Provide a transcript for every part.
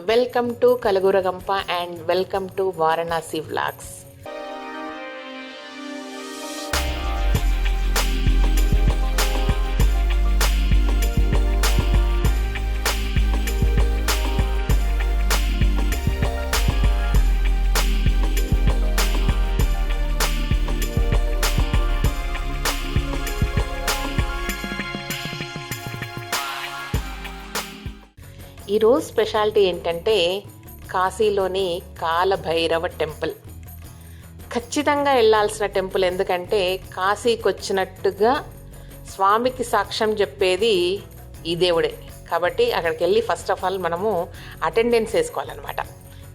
Welcome to Kalagurugampa and welcome to Varanasi vlogs. ఈరోజు speciality ఏంటంటే కాశీలోని కాలభైరవ టెంపుల్. ఖచ్చితంగా వెళ్ళాల్సిన టెంపుల్, ఎందుకంటే కాశీకి వచ్చినట్టుగా స్వామికి సాక్ష్యం చెప్పేది ఈ దేవుడే కాబట్టి అక్కడికి వెళ్ళి ఫస్ట్ ఆఫ్ ఆల్ మనము అటెండెన్స్ వేసుకోవాలన్నమాట.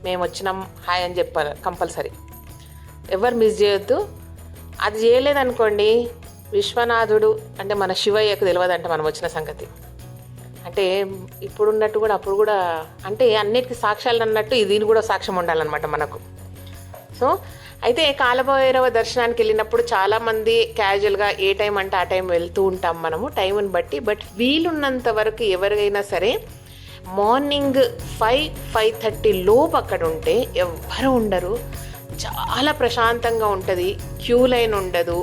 మేము వచ్చినాం హాయ్ అని చెప్పాలి కంపల్సరీ, ఎవరు మిస్ చేయొద్దు. అది చేయలేదనుకోండి విశ్వనాథుడు అంటే మన శివయ్యకు తెలియదంటే మనం వచ్చిన సంగతి. అంటే ఇప్పుడున్నట్టు కూడా అప్పుడు కూడా అంటే అన్నిటికీ సాక్ష్యాలు అన్నట్టు దీని కూడా సాక్ష్యం ఉండాలన్నమాట మనకు. సో అయితే కాలభైరవ దర్శనానికి వెళ్ళినప్పుడు చాలామంది క్యాజువల్గా ఏ టైం అంటే ఆ టైం వెళ్తూ ఉంటాం మనము టైంని బట్టి. బట్ వీలున్నంత వరకు ఎవరికైనా సరే మార్నింగ్ 5-5:30 లోపు అక్కడ ఉంటే ఎవ్వరు ఉండరు, చాలా ప్రశాంతంగా ఉంటుంది, క్యూ లైన్ ఉండదు,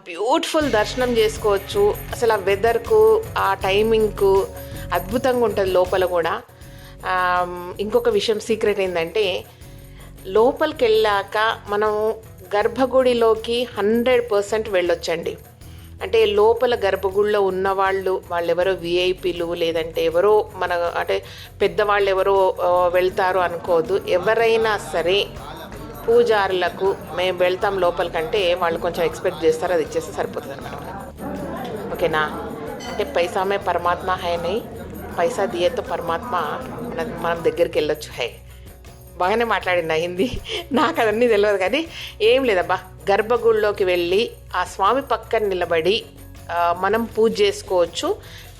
బ్యూటిఫుల్ దర్శనం చేసుకోవచ్చు. అసలు ఆ వెదర్కు ఆ టైమింగ్కు అద్భుతంగా ఉంటుంది లోపల కూడా. ఇంకొక విషయం సీక్రెట్ ఏంటంటే లోపలికి వెళ్ళాక మనం గర్భగుడిలోకి 100% వెళ్ళొచ్చండి. అంటే లోపల గర్భగుడిలో ఉన్నవాళ్ళు వాళ్ళెవరో విఐపీలు లేదంటే ఎవరో మన అంటే పెద్దవాళ్ళు ఎవరో వెళ్తారు అనుకోదు. ఎవరైనా సరే పూజారులకు మేము వెళ్తాం లోపలికంటే వాళ్ళు కొంచెం ఎక్స్పెక్ట్ చేస్తారు, అది ఇచ్చేస్తే సరిపోతుంది అనమాట మనకు. ఓకేనా? అంటే పైసామే పరమాత్మ హై నై, పైసా దియేతో పరమాత్మ మనం దగ్గరికి వెళ్ళొచ్చు హై. బాగానే మాట్లాడినా హిందీ, నాకు అదన్నీ తెలియదు కానీ ఏం లేదబ్బా. గర్భగుడిలోకి వెళ్ళి ఆ స్వామి పక్కన నిలబడి మనం పూజ చేసుకోవచ్చు.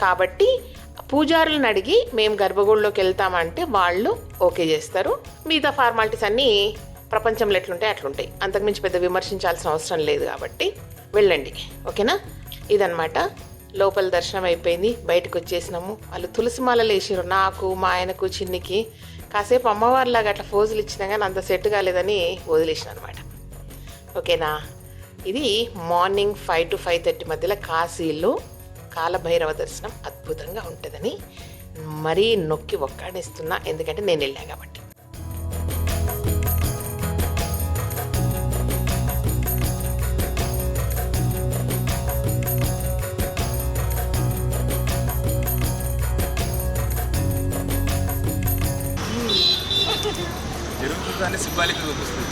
కాబట్టి పూజారులను అడిగి మేము గర్భగుడిలోకి వెళ్తామంటే వాళ్ళు ఓకే చేస్తారు. మిగతా ఫార్మాలిటీస్ అన్నీ ప్రపంచంలో ఎట్లుంటాయి అట్లుంటాయి, అంతకుమించి పెద్ద విమర్శించాల్సిన అవసరం లేదు కాబట్టి వెళ్ళండి. ఓకేనా? ఇదనమాట. లోపల దర్శనం అయిపోయింది, బయటకు వచ్చేసినాము. వాళ్ళు తులసి మాలలు వేసారు నాకు, మా ఆయనకు, చిన్నికి. కాసేపు అమ్మవారిలాగా అట్లా ఫోజులు ఇచ్చినా కానీ అంత సెట్ కాలేదని వదిలేసిన అనమాట. ఓకేనా? ఇది మార్నింగ్ 5 to 5:30 మధ్యలో కాశీలో కాలభైరవ దర్శనం అద్భుతంగా ఉంటుందని మరీ నొక్కి ఒక్కాడిస్తున్నా, ఎందుకంటే నేను వెళ్ళా కాబట్టి. జరుగుతుందని సింబాలిక్గా చూపిస్తుంది.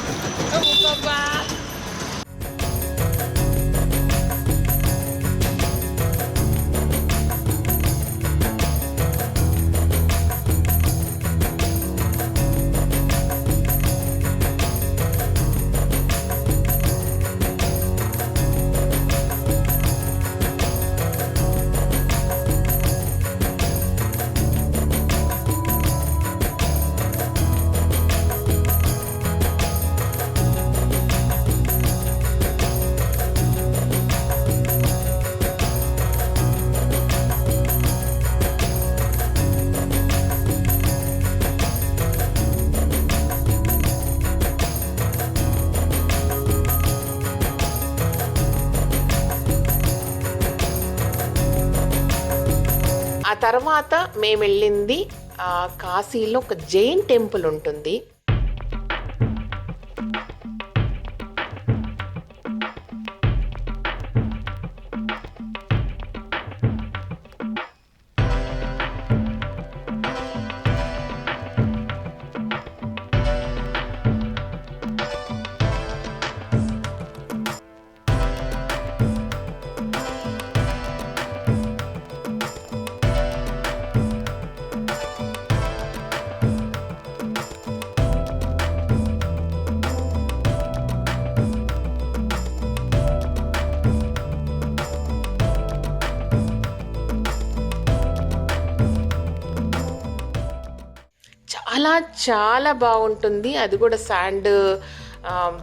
ఆ తర్వాత మేము వెళ్ళింది కాశీలో ఒక జైన్ టెంపుల్ ఉంటుంది. చాలా చాలా బాగుంటుంది. అది కూడా శాండ్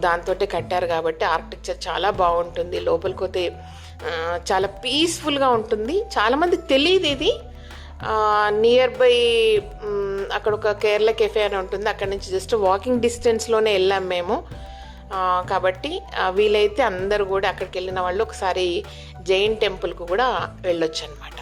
దాంతో కట్టారు కాబట్టి ఆర్కిటెక్చర్ చాలా బాగుంటుంది. లోపలికి పోతే చాలా పీస్ఫుల్గా ఉంటుంది. చాలామందికి తెలియదు ఇది, నియర్ బై అక్కడ ఒక కేరళ కెఫే అని ఉంటుంది, అక్కడ నుంచి జస్ట్ వాకింగ్ డిస్టెన్స్లోనే వెళ్ళాం మేము. కాబట్టి వీలైతే అందరూ కూడా అక్కడికి వెళ్ళిన వాళ్ళు ఒకసారి జైన్ టెంపుల్కు కూడా వెళ్ళొచ్చు అనమాట.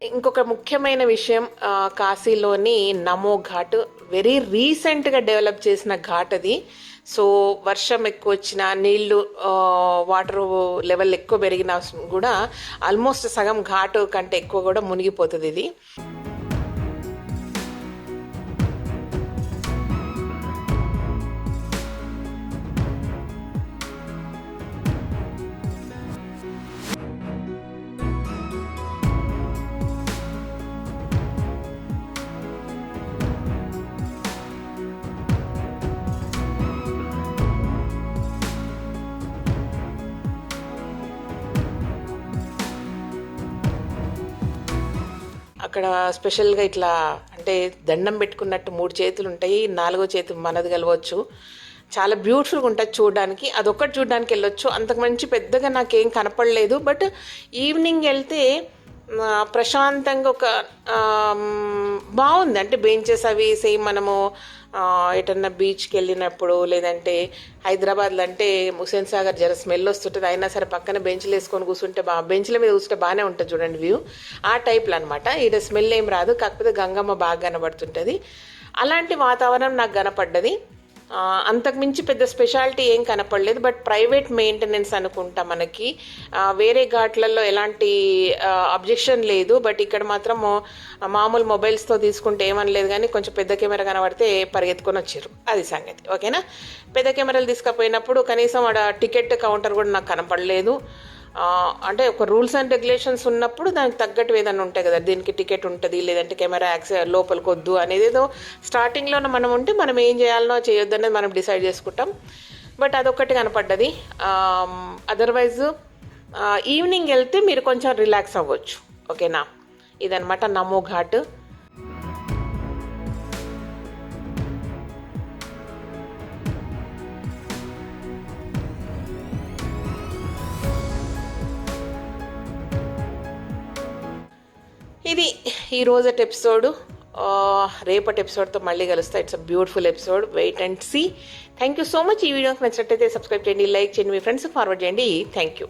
ఇంకొక ముఖ్యమైన విషయం, కాశీలోని నమో ఘాట్ వెరీ రీసెంట్గా డెవలప్ చేసిన ఘాట్ అది. సో వర్షం ఎక్కువ వచ్చినా, నీళ్లు వాటర్ లెవెల్ ఎక్కువ పెరిగినా కూడా ఆల్మోస్ట్ సగం ఘాట్ కంటే ఎక్కువ కూడా మునిగిపోతుంది ఇది. అక్కడ స్పెషల్గా ఇట్లా అంటే దండం పెట్టుకున్నట్టు 3 చేతులు ఉంటాయి, 4వ చేతి మనది కలవచ్చు. చాలా బ్యూటిఫుల్గా ఉంటుంది చూడడానికి. అదొక్కటి చూడడానికి వెళ్ళొచ్చు. అంతకు మంచి పెద్దగా నాకేం కనపడలేదు. బట్ ఈవినింగ్ వెళ్తే ప్రశాంతంగా ఒక బాగుంది. అంటే బెంచెస్ అవి సేమ్ మనము ఎటన్నా బీచ్కి వెళ్ళినప్పుడు, లేదంటే హైదరాబాద్లో అంటే హుస్సేన్ సాగర్ జర స్మెల్ వస్తుంటుంది, అయినా సరే పక్కన బెంచ్లు వేసుకొని కూర్చుంటే బెంచ్ల మీద కూర్చుంటే బాగానే ఉంటుంది చూడండి వ్యూ. ఆ టైప్లో అనమాట. ఈడ స్మెల్ ఏం రాదు, కాకపోతే గంగమ్మ బాగా కనబడుతుంటుంది. అలాంటి వాతావరణం నాకు కనపడ్డది. అంతకుమించి పెద్ద స్పెషాలిటీ ఏం కనపడలేదు. బట్ ప్రైవేట్ మెయింటెనెన్స్ అనుకుంటా మనకి. వేరే ఘాట్లలో ఎలాంటి అబ్జెక్షన్ లేదు. బట్ ఇక్కడ మాత్రం మామూలు మొబైల్స్తో తీసుకుంటే ఏమనలేదు, కానీ కొంచెం పెద్ద కెమెరా కనబడితే పరిగెత్తుకొని వచ్చారు. అది సంగతి. ఓకేనా. పెద్ద కెమెరాలు తీసుకుపోయినప్పుడు కనీసం ఆడ టికెట్ కౌంటర్ కూడా నాకు కనపడలేదు. అంటే ఒక రూల్స్ అండ్ రెగ్యులేషన్స్ ఉన్నప్పుడు దానికి తగ్గట్టు ఏదైనా ఉంటాయి కదా, దీనికి టికెట్ ఉంటుంది, లేదంటే కెమెరా లోపలికి వద్దు అనేది ఏదో స్టార్టింగ్లో మనం ఉంటే మనం ఏం చేయాలనో చేయొద్దు అనేది మనం డిసైడ్ చేసుకుంటాం. బట్ అదొక్కటి కనపడ్డది. అదర్వైజ్ ఈవినింగ్ వెళ్తే మీరు కొంచెం రిలాక్స్ అవ్వచ్చు. ఓకేనా. ఇదనమాట నమో ఘాట్. ఇది ఈరోజటి ఎపిసోడు. రేపటి ఎపిసోడ్తో మళ్ళీ కలుస్తా. It's a beautiful episode. Wait and see. Thank you so much. ఈ వీడియోకి నచ్చినట్టయితే సబ్స్క్రైబ్ చేయండి, లైక్ చేయండి, మీ ఫ్రెండ్స్కి ఫార్వర్డ్ చేయండి. Thank you.